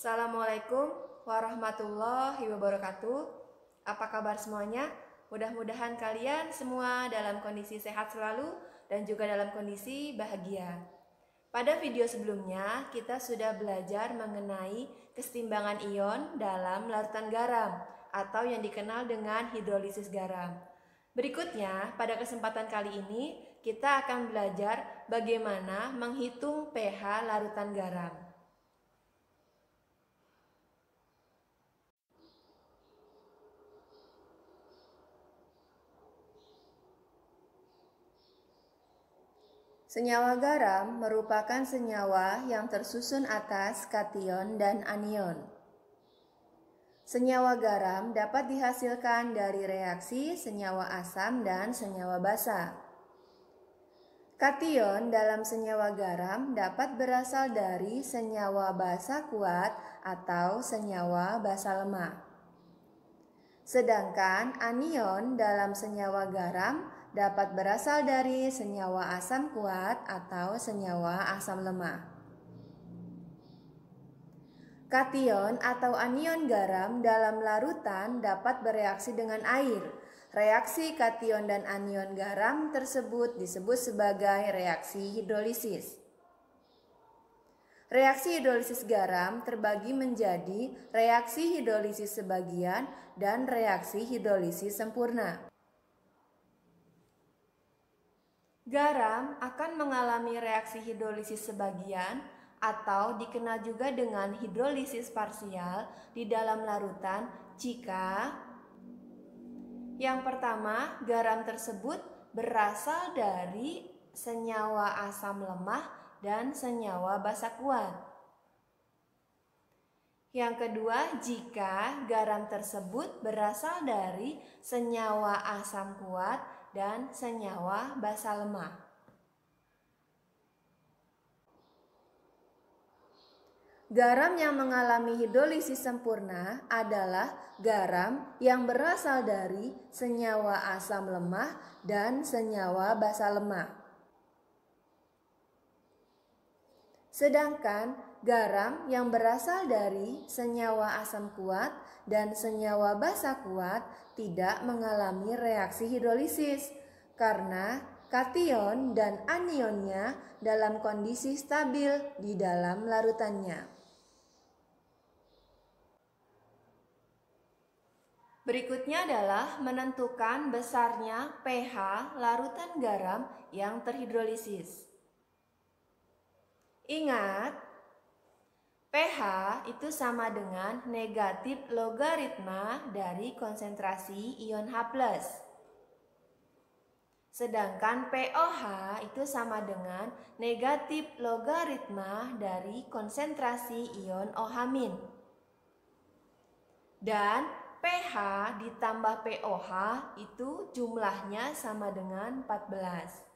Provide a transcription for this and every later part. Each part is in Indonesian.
Assalamualaikum warahmatullahi wabarakatuh. Apa kabar semuanya? Mudah-mudahan kalian semua dalam kondisi sehat selalu dan juga dalam kondisi bahagia. Pada video sebelumnya, kita sudah belajar mengenai kesetimbangan ion dalam larutan garam atau yang dikenal dengan hidrolisis garam. Berikutnya, pada kesempatan kali ini, kita akan belajar bagaimana menghitung pH larutan garam. Senyawa garam merupakan senyawa yang tersusun atas kation dan anion. Senyawa garam dapat dihasilkan dari reaksi senyawa asam dan senyawa basa. Kation dalam senyawa garam dapat berasal dari senyawa basa kuat atau senyawa basa lemah. Sedangkan anion dalam senyawa garam dapat berasal dari senyawa asam kuat atau senyawa asam lemah. Kation atau anion garam dalam larutan dapat bereaksi dengan air. Reaksi kation dan anion garam tersebut disebut sebagai reaksi hidrolisis. Reaksi hidrolisis garam terbagi menjadi reaksi hidrolisis sebagian dan reaksi hidrolisis sempurna. Garam akan mengalami reaksi hidrolisis sebagian atau dikenal juga dengan hidrolisis parsial di dalam larutan jika yang pertama, garam tersebut berasal dari senyawa asam lemah dan senyawa basa kuat. Yang kedua, jika garam tersebut berasal dari senyawa asam kuat dan senyawa basa lemah. Garam yang mengalami hidrolisis sempurna adalah garam yang berasal dari senyawa asam lemah dan senyawa basa lemah. Sedangkan garam yang berasal dari senyawa asam kuat dan senyawa basa kuat tidak mengalami reaksi hidrolisis karena kation dan anionnya dalam kondisi stabil di dalam larutannya. Berikutnya adalah menentukan besarnya pH larutan garam yang terhidrolisis. Ingat, pH itu sama dengan negatif logaritma dari konsentrasi ion H+. Sedangkan pOH itu sama dengan negatif logaritma dari konsentrasi ion OH-. Dan pH ditambah pOH itu jumlahnya sama dengan 14.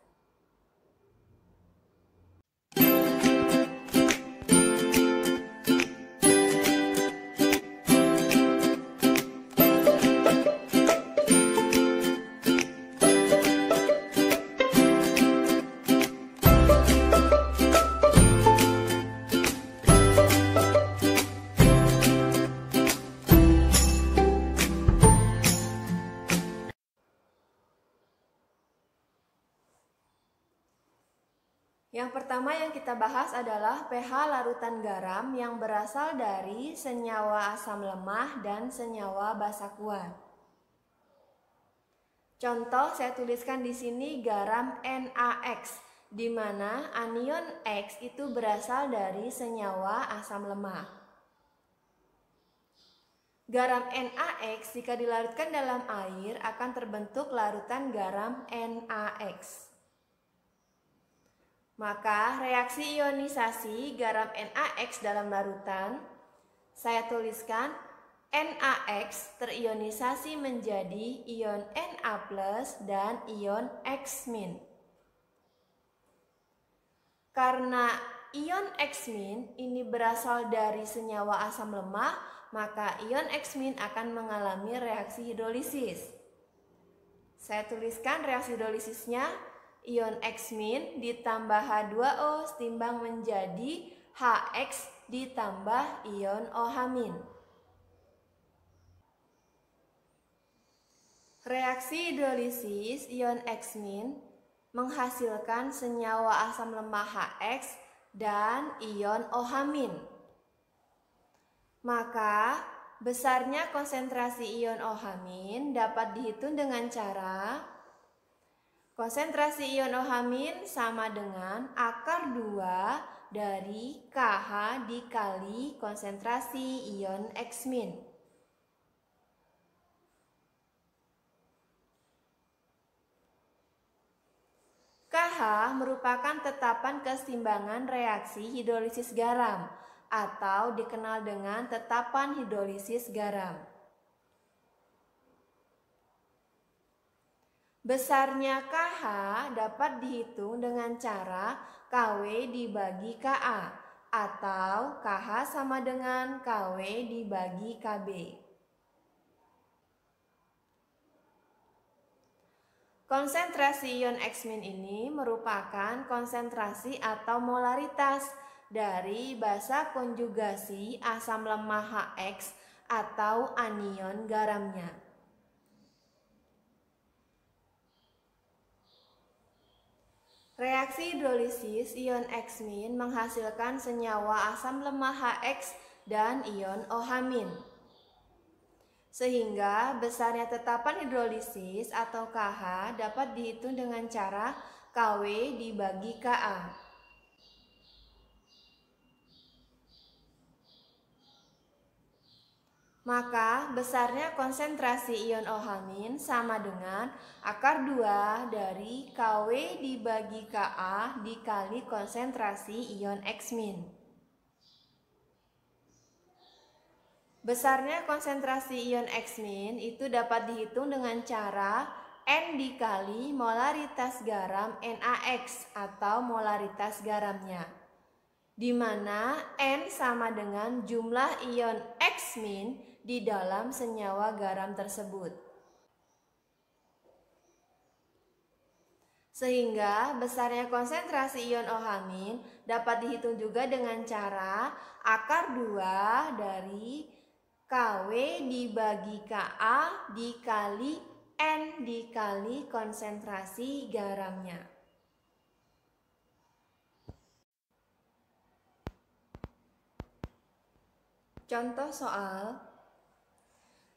Yang pertama yang kita bahas adalah pH larutan garam yang berasal dari senyawa asam lemah dan senyawa basa kuat. Contoh saya tuliskan di sini garam NaX, di mana anion X itu berasal dari senyawa asam lemah. Garam NaX jika dilarutkan dalam air akan terbentuk larutan garam NaX. Maka reaksi ionisasi garam NaX dalam larutan, saya tuliskan NaX terionisasi menjadi ion Na+ dan ion X-. Karena ion X- ini berasal dari senyawa asam lemah, maka ion X- akan mengalami reaksi hidrolisis. Saya tuliskan reaksi hidrolisisnya, ion X- ditambah H2O setimbang menjadi HX ditambah ion OH-. Reaksi hidrolisis ion X- menghasilkan senyawa asam lemah HX dan ion OH-. Maka besarnya konsentrasi ion OH- dapat dihitung dengan cara konsentrasi ion OH- sama dengan akar 2 dari KH dikali konsentrasi ion X-. KH merupakan tetapan keseimbangan reaksi hidrolisis garam atau dikenal dengan tetapan hidrolisis garam. Besarnya KH dapat dihitung dengan cara KW dibagi KA atau KH sama dengan KW dibagi KB. Konsentrasi ion X- ini merupakan konsentrasi atau molaritas dari basa konjugasi asam lemah HX atau anion garamnya. Reaksi hidrolisis ion X- menghasilkan senyawa asam lemah HX dan ion OH-. Sehingga besarnya tetapan hidrolisis atau KH dapat dihitung dengan cara KW dibagi KA. Maka besarnya konsentrasi ion OH- sama dengan akar 2 dari KW dibagi KA dikali konsentrasi ion X-. Besarnya konsentrasi ion X- itu dapat dihitung dengan cara N dikali molaritas garam NaX atau molaritas garamnya, di mana N sama dengan jumlah ion X- di dalam senyawa garam tersebut. Sehingga besarnya konsentrasi ion OH- dapat dihitung juga dengan cara akar 2 dari KW dibagi KA dikali N dikali konsentrasi garamnya. Contoh soal,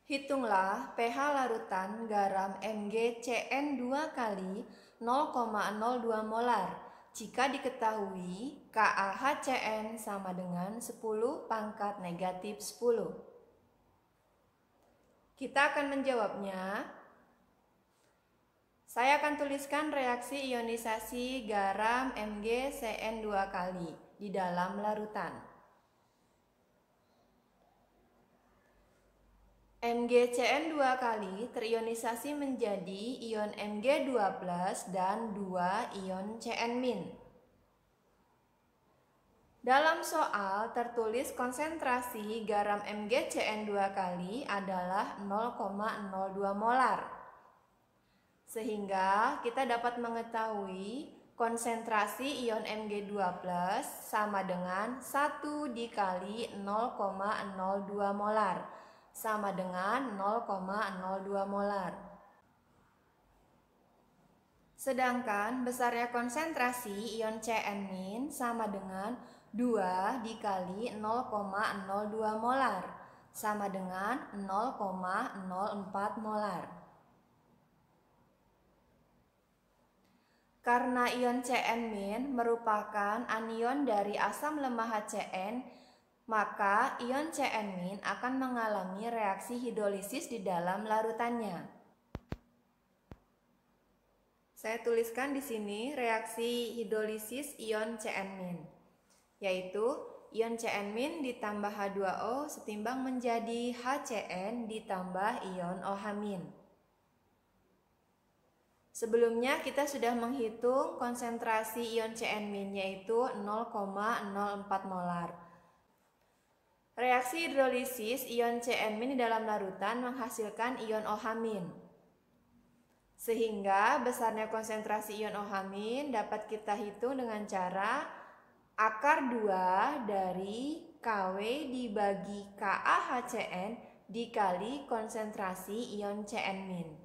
hitunglah pH larutan garam MgCN 2 kali 0,02 molar jika diketahui KaHCN sama dengan 10 pangkat negatif 10. Kita akan menjawabnya. Saya akan tuliskan reaksi ionisasi garam MgCN 2 kali di dalam larutan. MgCN 2 kali terionisasi menjadi ion Mg2+ dan 2 ion Cn-. Dalam soal tertulis konsentrasi garam MgCN 2 kali adalah 0,02 molar. Sehingga kita dapat mengetahui konsentrasi ion Mg2+ sama dengan 1 dikali 0,02 molar sama dengan 0,02 molar. Sedangkan besarnya konsentrasi ion Cn- sama dengan 2 dikali 0,02 molar sama dengan 0,04 molar. Karena ion Cn- merupakan anion dari asam lemah HCN, maka ion Cn- akan mengalami reaksi hidrolisis di dalam larutannya. Saya tuliskan di sini reaksi hidrolisis ion Cn-, yaitu ion Cn- ditambah H2O setimbang menjadi HCN ditambah ion OH-. Sebelumnya kita sudah menghitung konsentrasi ion Cn- yaitu 0,04 molar. Reaksi hidrolisis ion Cn- di dalam larutan menghasilkan ion OH-. Sehingga besarnya konsentrasi ion OH- dapat kita hitung dengan cara akar 2 dari K Kw dibagi KaHCN dikali konsentrasi ion Cn-.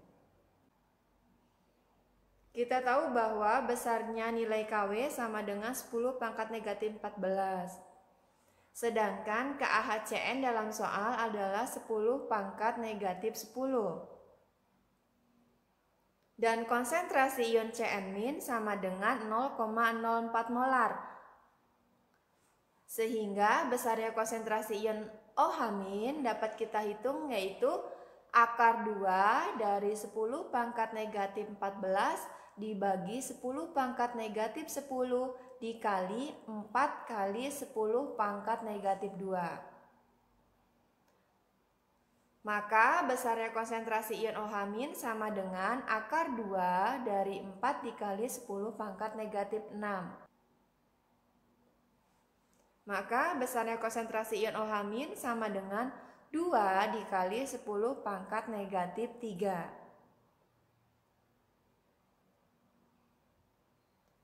Kita tahu bahwa besarnya nilai Kw sama dengan 10 pangkat negatif 14. Sedangkan KaHCN dalam soal adalah 10 pangkat negatif 10. Dan konsentrasi ion Cn- sama dengan 0,04 molar. Sehingga besarnya konsentrasi ion OH- dapat kita hitung yaitu akar 2 dari 10 pangkat negatif 14 dibagi 10 pangkat negatif 10 dikali 4 kali 10 pangkat negatif 2. Maka besarnya konsentrasi ion OH- sama dengan akar 2 dari 4 dikali 10 pangkat negatif 6. Maka besarnya konsentrasi ion OH- sama dengan 2 dikali 10 pangkat negatif 3.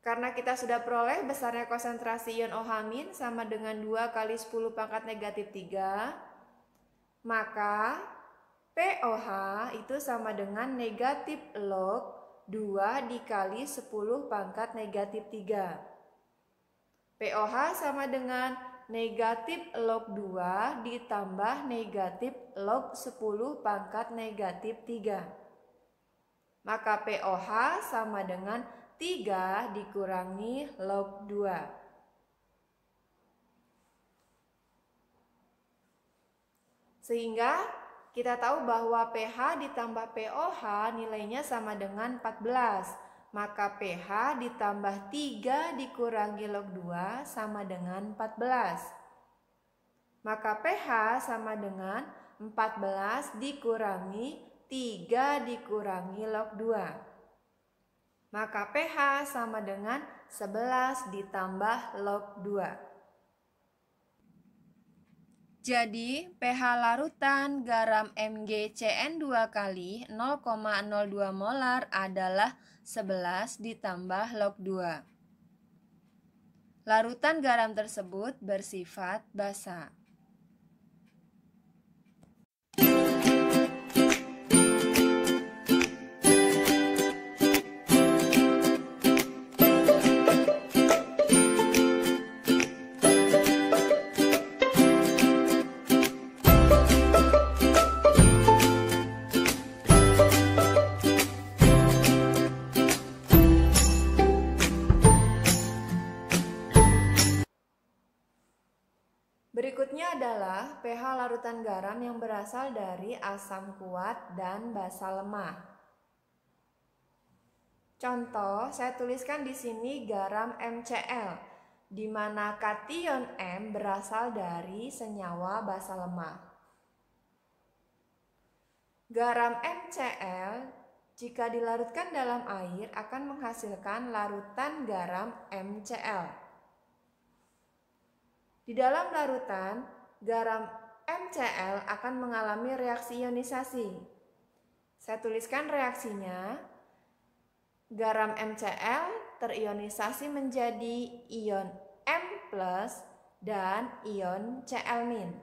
Karena kita sudah peroleh besarnya konsentrasi ion OH- sama dengan 2 kali 10 pangkat negatif 3, maka POH itu sama dengan negatif log 2 dikali 10 pangkat negatif 3. POH sama dengan negatif log 2 ditambah negatif log 10 pangkat negatif 3. Maka POH sama dengan 3 dikurangi log 2. Sehingga kita tahu bahwa pH ditambah POH nilainya sama dengan 14. Maka pH ditambah 3 dikurangi log 2 sama dengan 14. Maka pH sama dengan 14 dikurangi 3 dikurangi log 2. Maka pH sama dengan 11 ditambah log 2. Jadi, pH larutan garam MgCN2 kali 0,02 molar adalah 11 ditambah log 2. Larutan garam tersebut bersifat basa. Berikutnya adalah pH larutan garam yang berasal dari asam kuat dan basa lemah. Contoh, saya tuliskan di sini garam MCl, di mana kation M berasal dari senyawa basa lemah. Garam MCl jika dilarutkan dalam air akan menghasilkan larutan garam MCl. Di dalam larutan, garam MCl akan mengalami reaksi ionisasi. Saya tuliskan reaksinya. Garam MCl terionisasi menjadi ion M+ dan ion Cl-.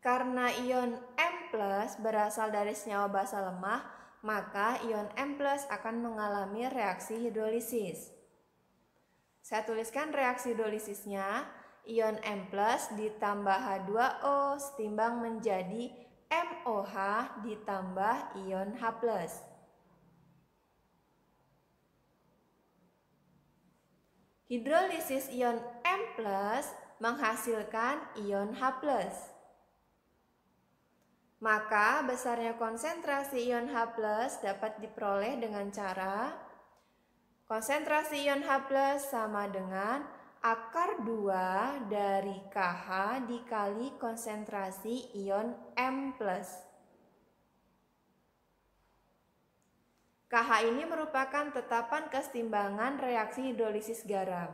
Karena ion M+ berasal dari senyawa basa lemah, maka ion M+ akan mengalami reaksi hidrolisis. Saya tuliskan reaksi hidrolisisnya, ion M+ ditambah H2O setimbang menjadi MOH ditambah ion H+. Hidrolisis ion M+ menghasilkan ion H+. Maka besarnya konsentrasi ion H+ dapat diperoleh dengan cara konsentrasi ion H+ sama dengan akar 2 dari KH dikali konsentrasi ion M+. KH ini merupakan tetapan kesetimbangan reaksi hidrolisis garam,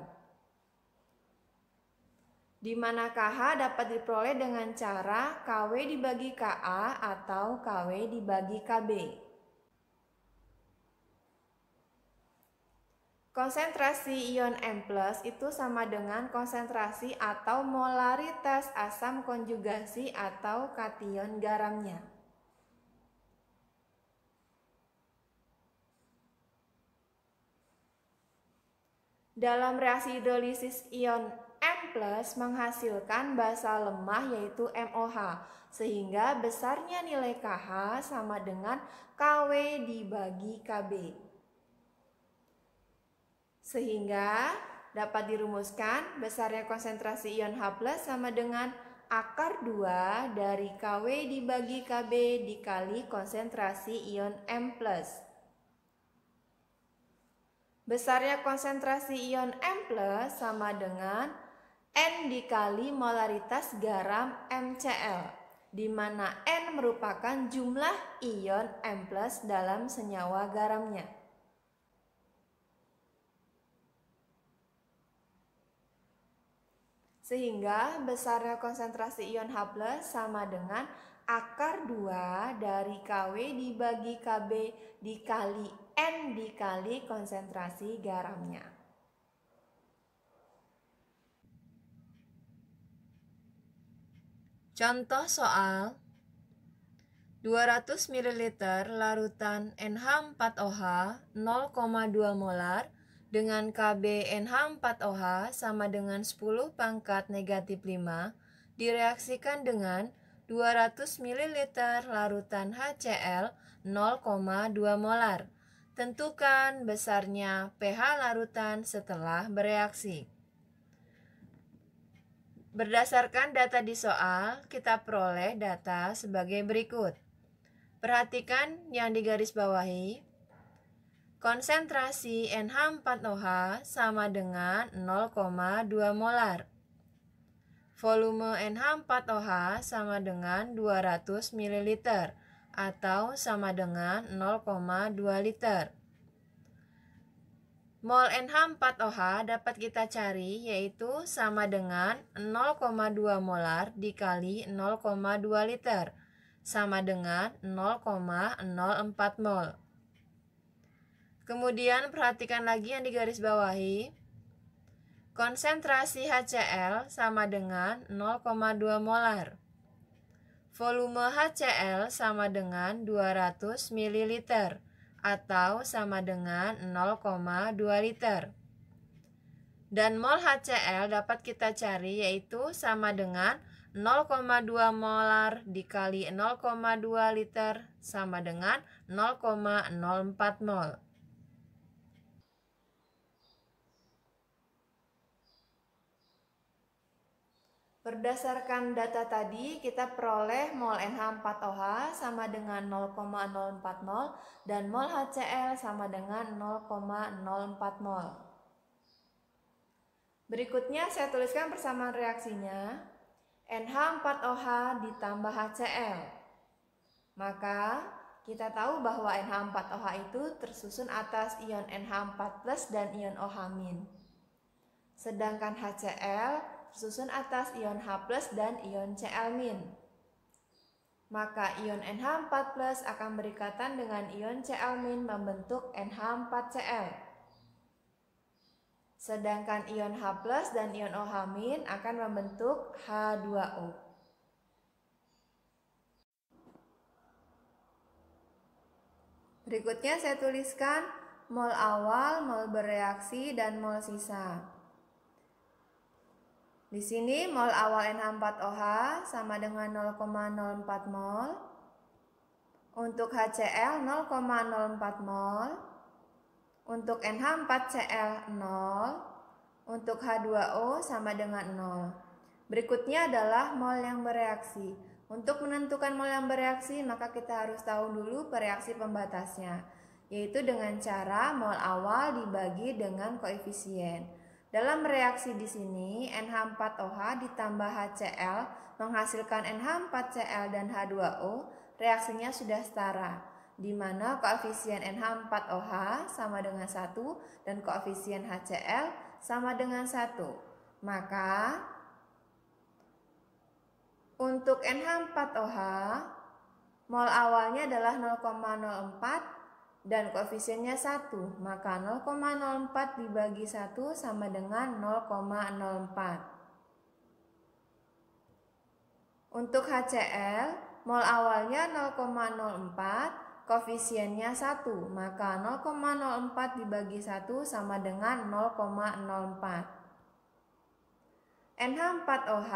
di mana KH dapat diperoleh dengan cara KW dibagi KA atau KW dibagi KB. Konsentrasi ion M+ itu sama dengan konsentrasi atau molaritas asam konjugasi atau kation garamnya. Dalam reaksi hidrolisis ion M+ menghasilkan basa lemah yaitu MOH, sehingga besarnya nilai KH sama dengan KW dibagi KB. Sehingga dapat dirumuskan besarnya konsentrasi ion H+ sama dengan akar 2 dari KW dibagi KB dikali konsentrasi ion M+. Besarnya konsentrasi ion M+ sama dengan N dikali molaritas garam MCl, di mana N merupakan jumlah ion M+ dalam senyawa garamnya. Sehingga besarnya konsentrasi ion H+ sama dengan akar 2 dari KW dibagi KB dikali N dikali konsentrasi garamnya. Contoh soal 200 ml larutan NH4OH 0,2 molar dengan KB NH4OH sama dengan 10 pangkat negatif 5 direaksikan dengan 200 ml larutan HCl 0,2 molar. Tentukan besarnya pH larutan setelah bereaksi. Berdasarkan data di soal, kita peroleh data sebagai berikut. Perhatikan yang digarisbawahi. Konsentrasi NH4OH sama dengan 0,2 molar. Volume NH4OH sama dengan 200 ml atau sama dengan 0,2 liter. Mol NH4OH dapat kita cari yaitu sama dengan 0,2 molar dikali 0,2 liter sama dengan 0,04 mol. Kemudian perhatikan lagi yang digarisbawahi. Konsentrasi HCl sama dengan 0,2 molar. Volume HCl sama dengan 200 ml atau sama dengan 0,2 liter. Dan mol HCl dapat kita cari yaitu sama dengan 0,2 molar dikali 0,2 liter sama dengan 0,04 mol. Berdasarkan data tadi, kita peroleh mol NH4OH sama dengan 0,04 mol dan mol HCl sama dengan 0,04 mol. Berikutnya saya tuliskan persamaan reaksinya. NH4OH ditambah HCl. Maka kita tahu bahwa NH4OH itu tersusun atas ion NH4+ dan ion OH-. Sedangkan HCl tersusun atas ion H+ dan ion Cl-. Maka ion NH4+ akan berikatan dengan ion Cl- membentuk NH4Cl. Sedangkan ion H+ dan ion OH- akan membentuk H2O. Berikutnya saya tuliskan mol awal, mol bereaksi, dan mol sisa. Di sini mol awal NH4OH sama dengan 0,04 mol. Untuk HCl 0,04 mol. Untuk NH4Cl 0. Untuk H2O sama dengan 0. Berikutnya adalah mol yang bereaksi. Untuk menentukan mol yang bereaksi maka kita harus tahu dulu reaksi pembatasnya, yaitu dengan cara mol awal dibagi dengan koefisien. Dalam reaksi di sini NH4OH ditambah HCl menghasilkan NH4Cl dan H2O, reaksinya sudah setara, di mana koefisien NH4OH sama dengan 1 dan koefisien HCl sama dengan 1. Maka untuk NH4OH mol awalnya adalah 0,04 dan koefisiennya 1, maka 0,04 dibagi 1 sama dengan 0,04. Untuk HCl, mol awalnya 0,04, koefisiennya 1, maka 0,04 dibagi 1 sama dengan 0,04. NH4OH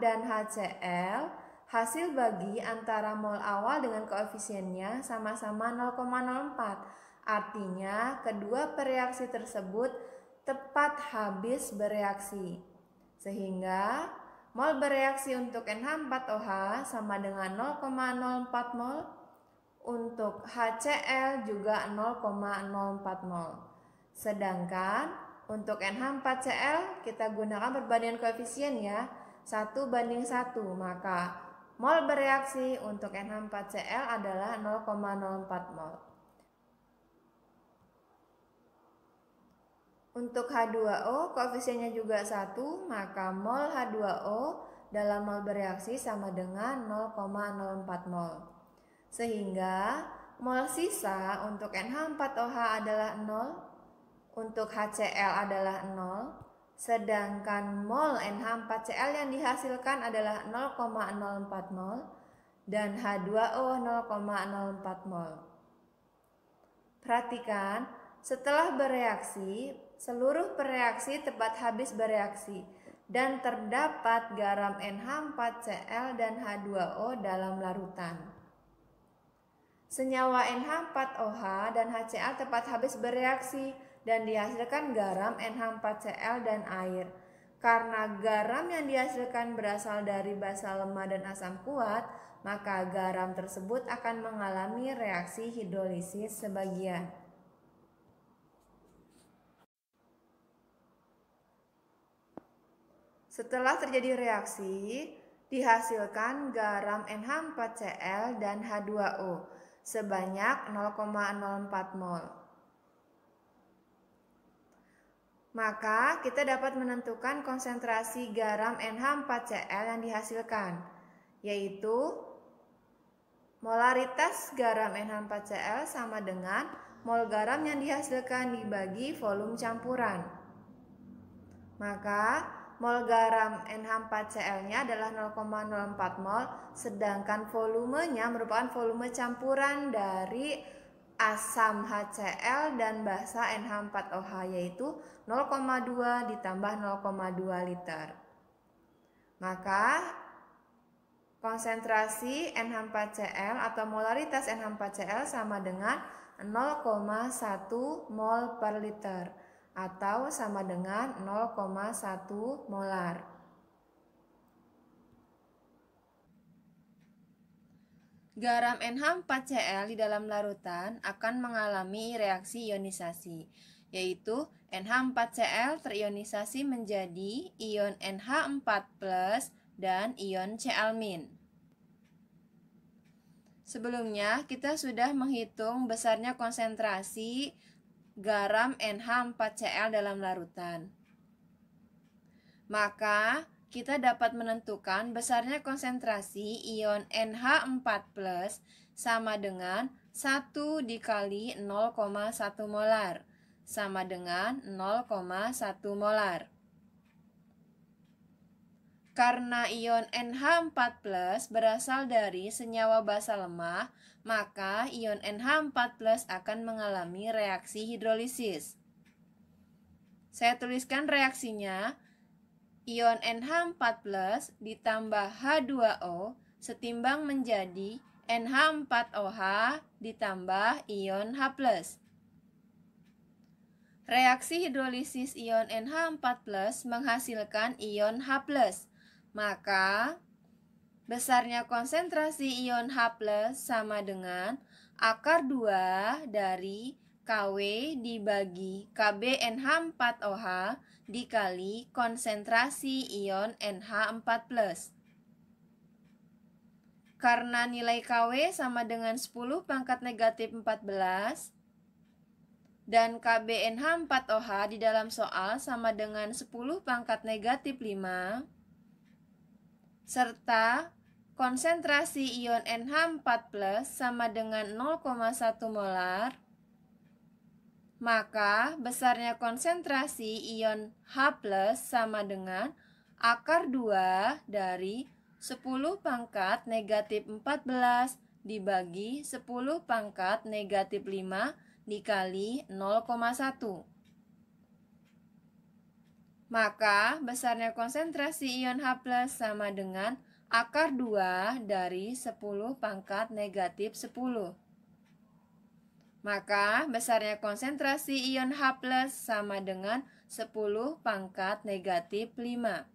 dan HCl hasil bagi antara mol awal dengan koefisiennya sama-sama 0,04. Artinya kedua bereaksi tersebut tepat habis bereaksi. Sehingga mol bereaksi untuk NH4OH sama dengan 0,04 mol, untuk HCl juga 0,04 mol. Sedangkan untuk NH4Cl kita gunakan perbandingan koefisien ya, 1:1, maka mol bereaksi untuk NH4Cl adalah 0,04 mol. Untuk H2O koefisiennya juga 1, maka mol H2O dalam mol bereaksi sama dengan 0,04 mol. Sehingga mol sisa untuk NH4OH adalah 0, untuk HCl adalah 0, sedangkan mol NH4Cl yang dihasilkan adalah 0,04 mol dan H2O 0,04 mol. Perhatikan, setelah bereaksi, seluruh bereaksi tepat habis bereaksi dan terdapat garam NH4Cl dan H2O dalam larutan. Senyawa NH4OH dan HCl tepat habis bereaksi dan dihasilkan garam NH4Cl dan air. Karena garam yang dihasilkan berasal dari basa lemah dan asam kuat, maka garam tersebut akan mengalami reaksi hidrolisis sebagian. Setelah terjadi reaksi, dihasilkan garam NH4Cl dan H2O sebanyak 0,04 mol. Maka kita dapat menentukan konsentrasi garam NH4Cl yang dihasilkan, yaitu molaritas garam NH4Cl sama dengan mol garam yang dihasilkan dibagi volume campuran. Maka mol garam NH4Cl-nya adalah 0,04 mol, sedangkan volumenya merupakan volume campuran dari asam HCl dan basa NH4OH, yaitu 0,2 ditambah 0,2 liter. Maka konsentrasi NH4Cl atau molaritas NH4Cl sama dengan 0,1 mol per liter atau sama dengan 0,1 molar. Garam NH4Cl di dalam larutan akan mengalami reaksi ionisasi, yaitu NH4Cl terionisasi menjadi ion NH4+ dan ion Cl-. Sebelumnya kita sudah menghitung besarnya konsentrasi garam NH4Cl dalam larutan. Maka kita dapat menentukan besarnya konsentrasi ion NH4+ sama dengan 1 dikali 0,1 molar sama dengan 0,1 molar. Karena ion NH4+ berasal dari senyawa basa lemah, maka ion NH4+ akan mengalami reaksi hidrolisis. Saya tuliskan reaksinya. Ion NH4+ ditambah H2O setimbang menjadi NH4OH ditambah ion H+. Reaksi hidrolisis ion NH4+ menghasilkan ion H+. Maka besarnya konsentrasi ion H+ sama dengan akar 2 dari Kw dibagi Kb NH4OH dikali konsentrasi ion NH4+. Karena nilai Kw sama dengan 10⁻⁴ dan Kb NH4OH di dalam soal sama dengan 10⁻⁵, serta konsentrasi ion NH4+ sama dengan 0,1 molar, maka besarnya konsentrasi ion H+ sama dengan akar 2 dari 10 pangkat negatif 14 dibagi 10 pangkat negatif 5 dikali 0,1. Maka besarnya konsentrasi ion H+ sama dengan akar 2 dari 10 pangkat negatif 10. Maka besarnya konsentrasi ion H+ sama dengan 10 pangkat negatif 5.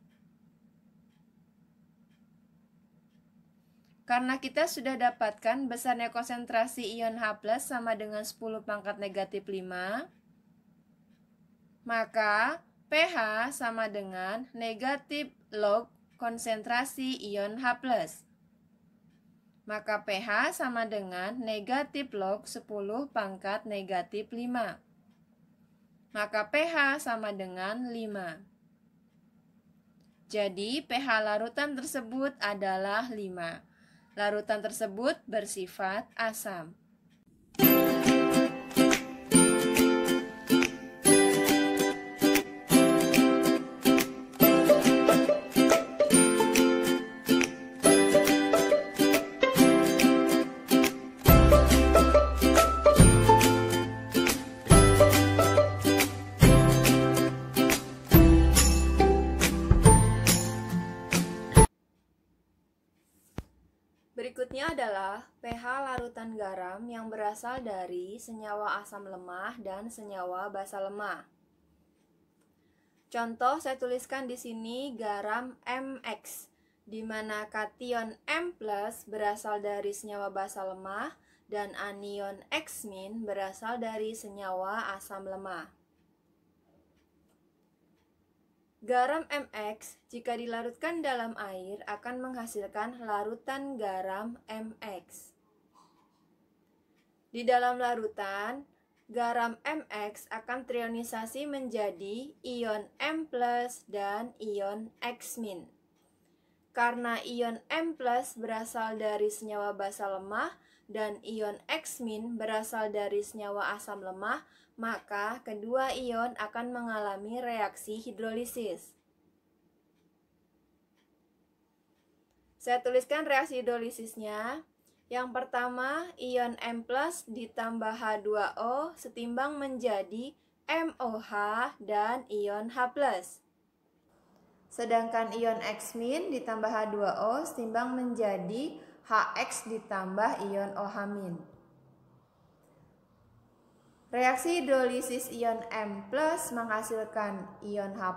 Karena kita sudah dapatkan besarnya konsentrasi ion H+ sama dengan 10 pangkat negatif 5, maka pH sama dengan negatif log konsentrasi ion H+. Maka pH sama dengan negatif log 10 pangkat negatif 5. Maka pH sama dengan 5. Jadi pH larutan tersebut adalah 5. Larutan tersebut bersifat asam. Berikutnya adalah pH larutan garam yang berasal dari senyawa asam lemah dan senyawa basa lemah. Contoh saya tuliskan di sini garam MX, di mana kation M+ berasal dari senyawa basa lemah dan anion X- berasal dari senyawa asam lemah. Garam MX jika dilarutkan dalam air akan menghasilkan larutan garam MX. Di dalam larutan, garam MX akan terionisasi menjadi ion M+ dan ion X-. Karena ion M+ berasal dari senyawa basa lemah dan ion X- berasal dari senyawa asam lemah, maka kedua ion akan mengalami reaksi hidrolisis. Saya tuliskan reaksi hidrolisisnya. Yang pertama, ion M+ ditambah H2O setimbang menjadi MOH dan ion H+. Sedangkan ion X- ditambah H2O setimbang menjadi HX ditambah ion OH-. Reaksi hidrolisis ion M+ menghasilkan ion H+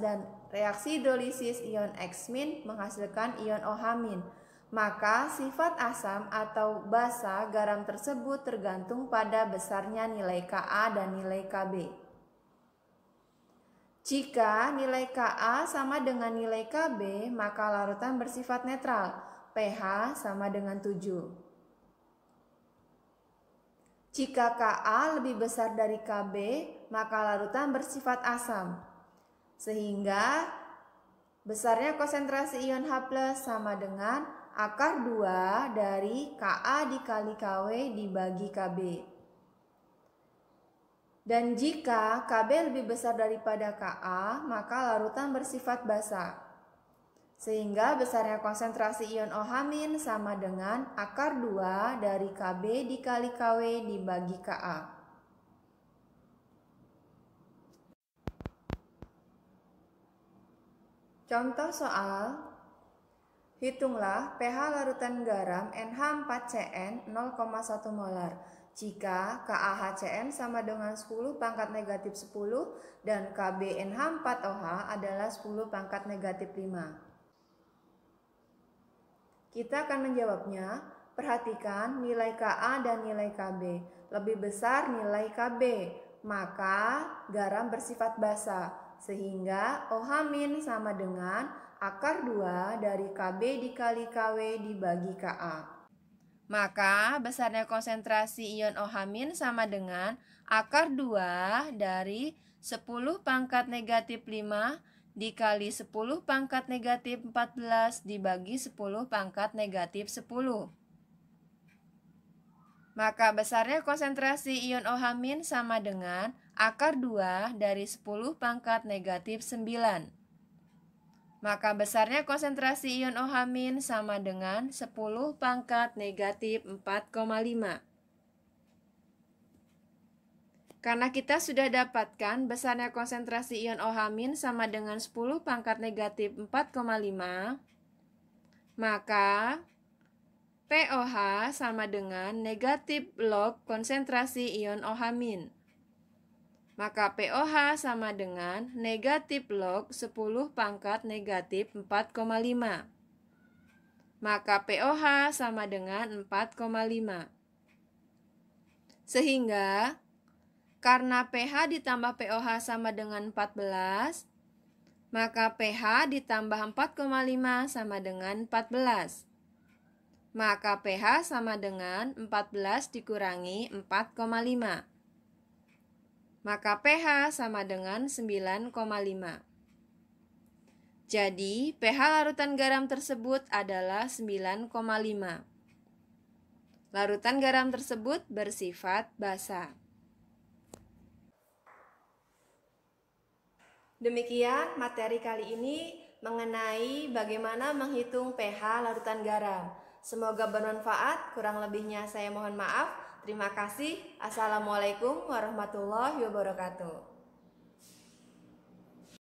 dan reaksi hidrolisis ion X- menghasilkan ion OH-. Maka sifat asam atau basa garam tersebut tergantung pada besarnya nilai Ka dan nilai Kb. Jika nilai Ka sama dengan nilai Kb, maka larutan bersifat netral, pH sama dengan 7. Jika Ka lebih besar dari Kb, maka larutan bersifat asam. Sehingga besarnya konsentrasi ion H+ sama dengan akar 2 dari Ka dikali Kw dibagi Kb. Dan jika Kb lebih besar daripada Ka, maka larutan bersifat basa. Sehingga besarnya konsentrasi ion OH- sama dengan akar 2 dari Kb dikali Kw dibagi Ka. Contoh soal, hitunglah pH larutan garam NH4CN 0,1 molar jika KaHCN sama dengan 10 pangkat negatif 10 dan KbNH4OH adalah 10 pangkat negatif 5. Kita akan menjawabnya. Perhatikan nilai Ka dan nilai Kb. Lebih besar nilai Kb, maka garam bersifat basa. Sehingga OH- sama dengan akar 2 dari Kb dikali Kw dibagi Ka. Maka besarnya konsentrasi ion OH- sama dengan akar 2 dari 10 pangkat negatif 5 dikali 10 pangkat negatif 14 dibagi 10 pangkat negatif 10. Maka besarnya konsentrasi ion OH- sama dengan akar 2 dari 10 pangkat negatif 9. Maka besarnya konsentrasi ion OH- sama dengan 10 pangkat negatif 4,5. Karena kita sudah dapatkan besarnya konsentrasi ion OH- sama dengan 10 pangkat negatif 4,5, maka POH sama dengan negatif log konsentrasi ion OH-. Maka POH sama dengan negatif log 10 pangkat negatif 4,5. Maka POH sama dengan 4,5. Sehingga karena pH ditambah POH sama dengan 14, maka pH ditambah 4,5 sama dengan 14. Maka pH sama dengan 14 dikurangi 4,5. Maka pH sama dengan 9,5. Jadi, pH larutan garam tersebut adalah 9,5. Larutan garam tersebut bersifat basa. Demikian materi kali ini mengenai bagaimana menghitung pH larutan garam. Semoga bermanfaat, kurang lebihnya saya mohon maaf. Terima kasih. Assalamualaikum warahmatullahi wabarakatuh.